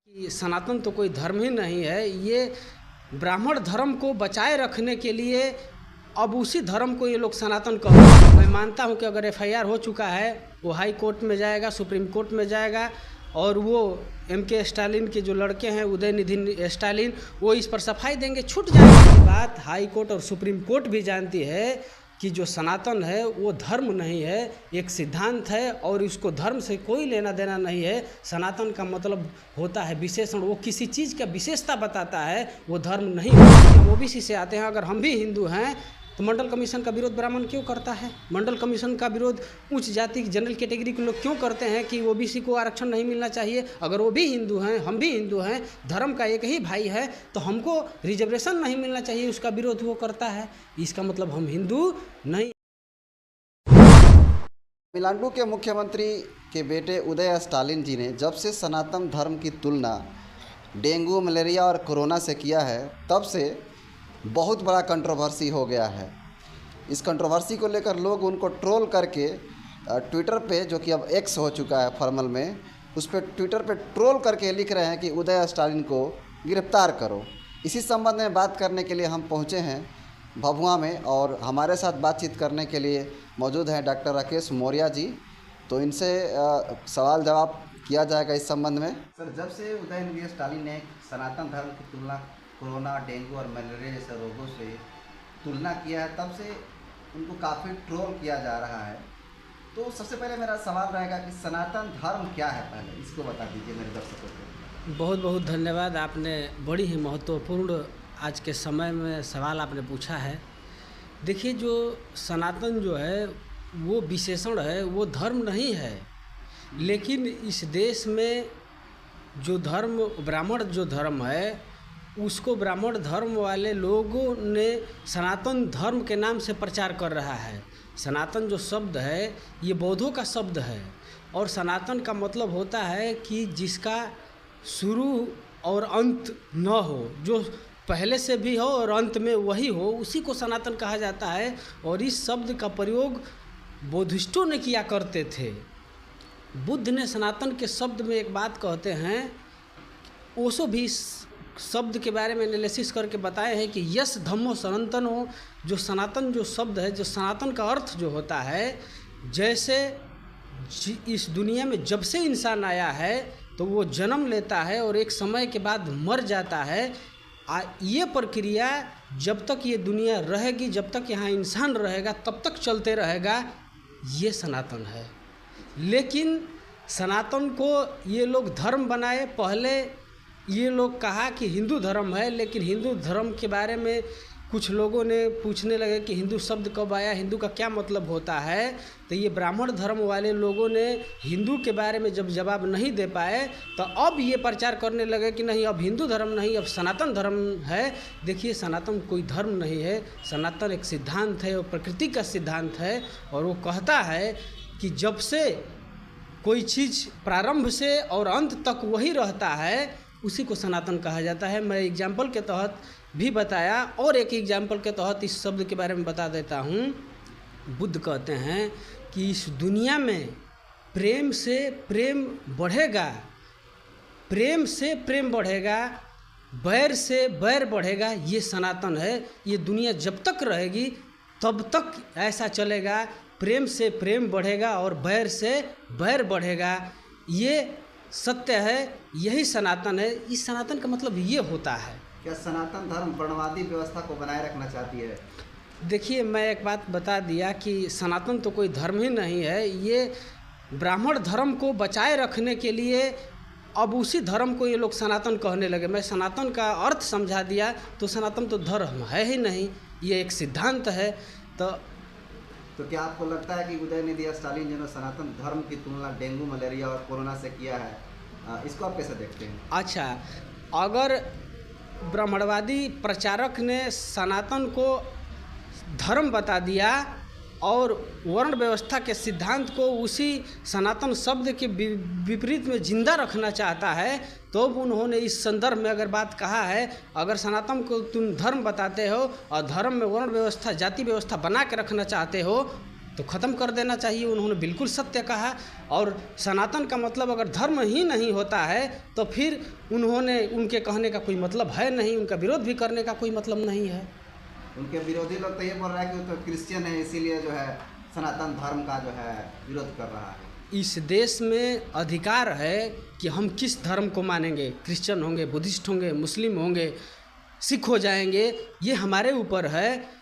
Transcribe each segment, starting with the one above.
कि सनातन तो कोई धर्म ही नहीं है। ये ब्राह्मण धर्म को बचाए रखने के लिए अब उसी धर्म को ये लोग सनातन कहते हैं। मैं मानता हूँ कि अगर एफआईआर हो चुका है वो हाई कोर्ट में जाएगा, सुप्रीम कोर्ट में जाएगा और वो एमके स्टालिन के जो लड़के हैं उदयनिधि स्टालिन वो इस पर सफाई देंगे, छूट जाएगी बात। हाई कोर्ट और सुप्रीम कोर्ट भी जानती है कि जो सनातन है वो धर्म नहीं है, एक सिद्धांत है और उसको धर्म से कोई लेना देना नहीं है। सनातन का मतलब होता है विशेषण, वो किसी चीज़ का विशेषता बताता है, वो धर्म नहीं। हम ओबीसी से आते हैं, अगर हम भी हिंदू हैं तो मंडल कमीशन का विरोध ब्राह्मण क्यों करता है? मंडल कमीशन का विरोध उच्च जाति जनरल कैटेगरी के लोग क्यों करते हैं कि ओबीसी को आरक्षण नहीं मिलना चाहिए? अगर वो भी हिंदू हैं, हम भी हिंदू हैं, धर्म का एक ही भाई है, तो हमको रिजर्वेशन नहीं मिलना चाहिए, उसका विरोध वो करता है। इसका मतलब हम हिंदू नहीं। तमिलनाडु के मुख्यमंत्री के बेटे उदय स्टालिन जी ने जब से सनातन धर्म की तुलना डेंगू, मलेरिया और कोरोना से किया है, तब से बहुत बड़ा कंट्रोवर्सी हो गया है। इस कंट्रोवर्सी को लेकर लोग उनको ट्रोल करके ट्विटर पे, जो कि अब एक्स हो चुका है फॉर्मल में, उस पर ट्विटर पे ट्रोल करके लिख रहे हैं कि उदय स्टालिन को गिरफ्तार करो। इसी संबंध में बात करने के लिए हम पहुंचे हैं भभुआ में और हमारे साथ बातचीत करने के लिए मौजूद हैं डॉक्टर राकेश मौर्या जी। तो इनसे सवाल जवाब किया जाएगा इस संबंध में। सर, जब से उदयनिधि स्टालिन ने सनातन धर्म की तुलना कोरोना, डेंगू और मलेरिया जैसे रोगों से तुलना किया है, तब से उनको काफ़ी ट्रोल किया जा रहा है। तो सबसे पहले मेरा सवाल रहेगा कि सनातन धर्म क्या है, पहले इसको बता दीजिए मेरे दर्शकों को। बहुत बहुत धन्यवाद, आपने बड़ी ही महत्वपूर्ण आज के समय में सवाल आपने पूछा है। देखिए, जो सनातन जो है वो विशेषण है, वो धर्म नहीं है। लेकिन इस देश में जो धर्म ब्राह्मण जो धर्म है उसको ब्राह्मण धर्म वाले लोगों ने सनातन धर्म के नाम से प्रचार कर रहा है। सनातन जो शब्द है ये बौद्धों का शब्द है और सनातन का मतलब होता है कि जिसका शुरू और अंत न हो, जो पहले से भी हो और अंत में वही हो, उसी को सनातन कहा जाता है। और इस शब्द का प्रयोग बौद्धिस्टों ने किया करते थे। बुद्ध ने सनातन के शब्द में एक बात कहते हैं, ओशो भी शब्द के बारे में एनालिसिस करके बताए हैं कि यस धम्मो सनातन हो। जो सनातन जो शब्द है, जो सनातन का अर्थ जो होता है, जैसे इस दुनिया में जब से इंसान आया है तो वो जन्म लेता है और एक समय के बाद मर जाता है। ये प्रक्रिया जब तक ये दुनिया रहेगी, जब तक यहाँ इंसान रहेगा, तब तक चलते रहेगा। ये सनातन है। लेकिन सनातन को ये लोग धर्म बनाए। पहले ये लोग कहा कि हिंदू धर्म है, लेकिन हिंदू धर्म के बारे में कुछ लोगों ने पूछने लगे कि हिंदू शब्द कब आया, हिंदू का क्या मतलब होता है। तो ये ब्राह्मण धर्म वाले लोगों ने हिंदू के बारे में जब जवाब नहीं दे पाए तो अब ये प्रचार करने लगे कि नहीं, अब हिंदू धर्म नहीं, अब सनातन धर्म है। देखिए, सनातन कोई धर्म नहीं है, सनातन एक सिद्धांत है और प्रकृति का सिद्धांत है। और वो कहता है कि जब से कोई चीज़ प्रारंभ से और अंत तक वही रहता है, उसी को सनातन कहा जाता है। मैं एग्जाम्पल के तहत भी बताया और एक एग्जाम्पल के तहत इस शब्द के बारे में बता देता हूँ। बुद्ध कहते हैं कि इस दुनिया में प्रेम से प्रेम बढ़ेगा, प्रेम से प्रेम बढ़ेगा, बैर से बैर बढ़ेगा। ये सनातन है। ये दुनिया जब तक रहेगी तब तक ऐसा चलेगा, प्रेम से प्रेम बढ़ेगा और बैर से बैर बढ़ेगा। ये सत्य है, यही सनातन है। इस सनातन का मतलब ये होता है। क्या सनातन धर्म वर्णवादी व्यवस्था को बनाए रखना चाहती है? देखिए, मैं एक बात बता दिया कि सनातन तो कोई धर्म ही नहीं है। ये ब्राह्मण धर्म को बचाए रखने के लिए अब उसी धर्म को ये लोग सनातन कहने लगे। मैं सनातन का अर्थ समझा दिया तो सनातन तो धर्म है ही नहीं, ये एक सिद्धांत है। तो क्या आपको लगता है कि उदयनिधि स्टालिन जी ने सनातन धर्म की तुलना डेंगू, मलेरिया और कोरोना से किया है? इसको आप कैसे देखते हैं? अच्छा, अगर ब्राह्मणवादी प्रचारक ने सनातन को धर्म बता दिया और वर्ण व्यवस्था के सिद्धांत को उसी सनातन शब्द के विपरीत में जिंदा रखना चाहता है, तो उन्होंने इस संदर्भ में अगर बात कहा है, अगर सनातन को तुम धर्म बताते हो और धर्म में वर्ण व्यवस्था, जाति व्यवस्था बना के रखना चाहते हो, तो ख़त्म कर देना चाहिए। उन्होंने बिल्कुल सत्य कहा। और सनातन का मतलब अगर धर्म ही नहीं होता है तो फिर उनके कहने का कोई मतलब है नहीं, उनका विरोध भी करने का कोई मतलब नहीं है। उनके विरोधी लोग तो ये बोल रहा है कि वो तो क्रिश्चियन है, इसीलिए जो है सनातन धर्म का जो है विरोध कर रहा है। इस देश में अधिकार है कि हम किस धर्म को मानेंगे, क्रिश्चियन होंगे, बुद्धिस्ट होंगे, मुस्लिम होंगे, सिख हो जाएंगे, ये हमारे ऊपर है।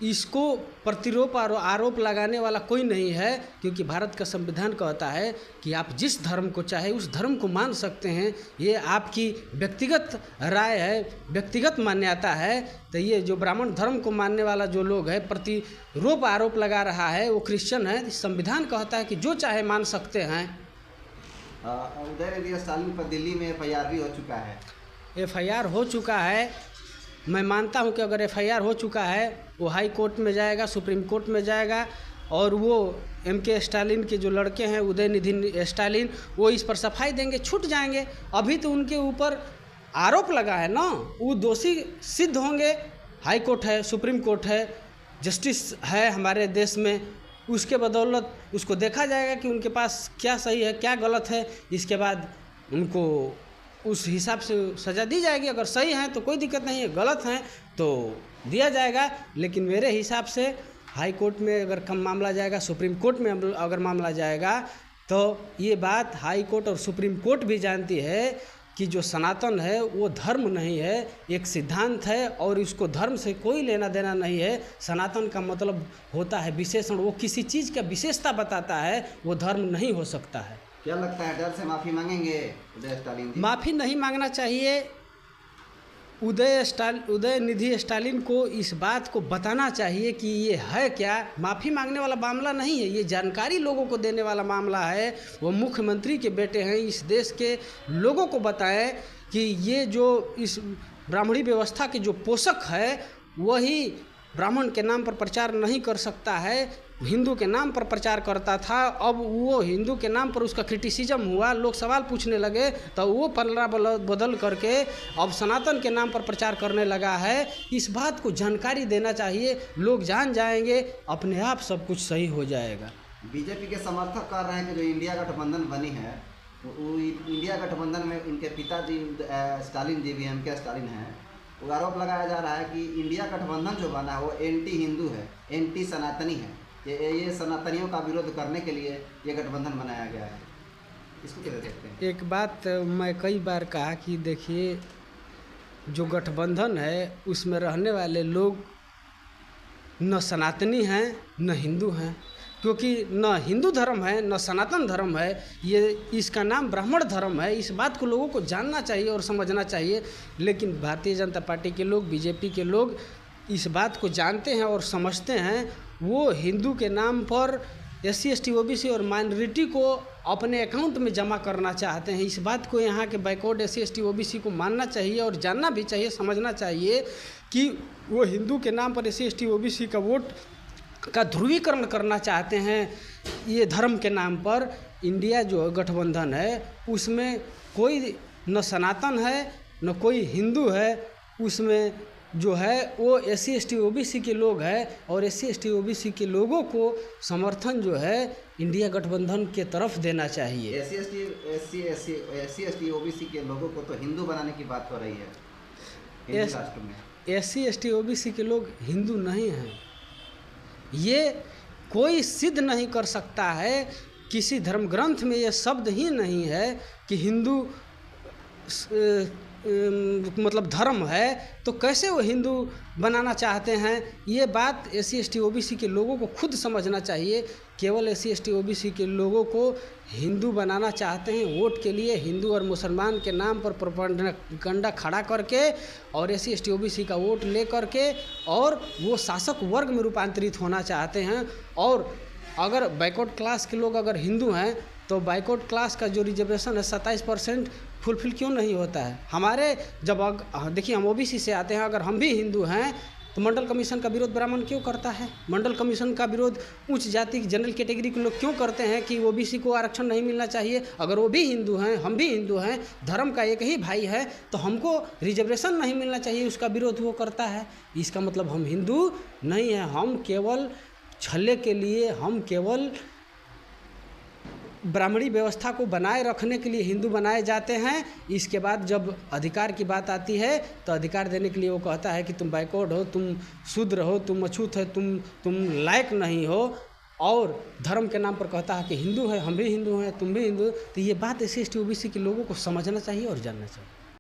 इसको प्रतिरोप और आरोप लगाने वाला कोई नहीं है, क्योंकि भारत का संविधान कहता है कि आप जिस धर्म को चाहे उस धर्म को मान सकते हैं। ये आपकी व्यक्तिगत राय है, व्यक्तिगत मान्यता है। तो ये जो ब्राह्मण धर्म को मानने वाला जो लोग है, प्रतिरोप आरोप लगा रहा है, वो क्रिश्चियन है। संविधान कहता है कि जो चाहे मान सकते हैं। उदयनिधि स्टालिन पर दिल्ली में FIR भी हो चुका है। FIR हो चुका है। मैं मानता हूं कि अगर FIR हो चुका है, वो हाई कोर्ट में जाएगा, सुप्रीम कोर्ट में जाएगा, और वो MK स्टालिन के जो लड़के हैं, उदयनिधि स्टालिन, वो इस पर सफाई देंगे, छूट जाएंगे। अभी तो उनके ऊपर आरोप लगा है ना, वो दोषी सिद्ध होंगे। हाई कोर्ट है, सुप्रीम कोर्ट है, जस्टिस है हमारे देश में। उसके बदौलत उसको देखा जाएगा कि उनके पास क्या सही है, क्या गलत है। इसके बाद उनको उस हिसाब से सज़ा दी जाएगी। अगर सही हैं तो कोई दिक्कत नहीं है, गलत हैं तो दिया जाएगा। लेकिन मेरे हिसाब से हाई कोर्ट में अगर कम मामला जाएगा, सुप्रीम कोर्ट में अगर मामला जाएगा, तो ये बात हाई कोर्ट और सुप्रीम कोर्ट भी जानती है कि जो सनातन है वो धर्म नहीं है, एक सिद्धांत है, और इसको धर्म से कोई लेना देना नहीं है। सनातन का मतलब होता है विशेषण, वो किसी चीज़ का विशेषता बताता है, वो धर्म नहीं हो सकता है। क्या लगता है, डर से माफ़ी मांगेंगे स्टालिन जी? माफ़ी नहीं मांगना चाहिए। उदयनिधि स्टालिन को इस बात को बताना चाहिए कि ये है क्या। माफ़ी मांगने वाला मामला नहीं है, ये जानकारी लोगों को देने वाला मामला है। वो मुख्यमंत्री के बेटे हैं, इस देश के लोगों को बताएं कि ये जो इस ब्राह्मणी व्यवस्था के जो पोषक है, वही ब्राह्मण के नाम पर प्रचार नहीं कर सकता है, हिंदू के नाम पर प्रचार करता था। अब वो हिंदू के नाम पर उसका क्रिटिसिज्म हुआ, लोग सवाल पूछने लगे, तो वो पलड़ा बदल करके अब सनातन के नाम पर प्रचार करने लगा है। इस बात को जानकारी देना चाहिए, लोग जान जाएंगे, अपने आप सब कुछ सही हो जाएगा। बीजेपी के समर्थक कर रहे हैं कि जो इंडिया गठबंधन बनी है, वो इंडिया गठबंधन में इनके पिताजी स्टालिन जी भी MK स्टालिन हैं। वो आरोप लगाया जा रहा है कि इंडिया गठबंधन जो बना है वो एंटी हिंदू है, एंटी सनातनी है। ये सनातनियों का विरोध करने के लिए ये गठबंधन बनाया गया है। इसको क्या देखते हैं? एक बात मैं कई बार कहा कि देखिए, जो गठबंधन है उसमें रहने वाले लोग न सनातनी हैं न हिंदू हैं, क्योंकि न हिंदू धर्म है न सनातन धर्म है। ये इसका नाम ब्राह्मण धर्म है। इस बात को लोगों को जानना चाहिए और समझना चाहिए। लेकिन भारतीय जनता पार्टी के लोग, बीजेपी के लोग इस बात को जानते हैं और समझते हैं। वो हिंदू के नाम पर SC ST OBC और माइनॉरिटी को अपने अकाउंट में जमा करना चाहते हैं। इस बात को यहाँ के बैकवर्ड SC ST OBC को मानना चाहिए और जानना भी चाहिए, समझना चाहिए कि वो हिंदू के नाम पर SC ST OBC का वोट का ध्रुवीकरण करना चाहते हैं। ये धर्म के नाम पर इंडिया जो गठबंधन है उसमें कोई न सनातन है न कोई हिंदू है। उसमें जो है वो SC ST OBC के लोग हैं, और SC ST OBC के लोगों को समर्थन जो है इंडिया गठबंधन के तरफ देना चाहिए। SC ST OBC के लोगों को तो हिंदू बनाने की बात हो रही है हिंदू राष्ट्र में। SC ST OBC के लोग हिंदू नहीं हैं, ये कोई सिद्ध नहीं कर सकता है। किसी धर्म ग्रंथ में ये शब्द ही नहीं है कि हिंदू मतलब धर्म है, तो कैसे वो हिंदू बनाना चाहते हैं। ये बात SC ST OBC के लोगों को खुद समझना चाहिए। केवल SC ST OBC के लोगों को हिंदू बनाना चाहते हैं वोट के लिए, हिंदू और मुसलमान के नाम पर प्रोपेगेंडा खड़ा करके और SC ST OBC का वोट ले करके, और वो शासक वर्ग में रूपांतरित होना चाहते हैं। और अगर बैकवर्ड क्लास के लोग अगर हिंदू हैं तो बैकवर्ड क्लास का जो रिजर्वेशन है 27% फुलफिल क्यों नहीं होता है। हमारे जब देखिए हम OBC से आते हैं, अगर हम भी हिंदू हैं तो मंडल कमीशन का विरोध ब्राह्मण क्यों करता है। मंडल कमीशन का विरोध उच्च जाति जनरल कैटेगरी के लोग क्यों करते हैं कि OBC को आरक्षण नहीं मिलना चाहिए। अगर वो भी हिंदू हैं, हम भी हिंदू हैं, धर्म का एक ही भाई है, तो हमको रिजर्वेशन नहीं मिलना चाहिए, उसका विरोध वो करता है। इसका मतलब हम हिंदू नहीं हैं, हम केवल छले के लिए हम केवल ब्राह्मणी व्यवस्था को बनाए रखने के लिए हिंदू बनाए जाते हैं। इसके बाद जब अधिकार की बात आती है तो अधिकार देने के लिए वो कहता है कि तुम बैकवर्ड हो, तुम शूद्र हो, तुम अछूत है, तुम लायक नहीं हो, और धर्म के नाम पर कहता है कि हिंदू है, हम भी हिंदू हैं, तुम भी हिंदू। तो ये बात SC ST OBC के लोगों को समझना चाहिए और जानना चाहिए।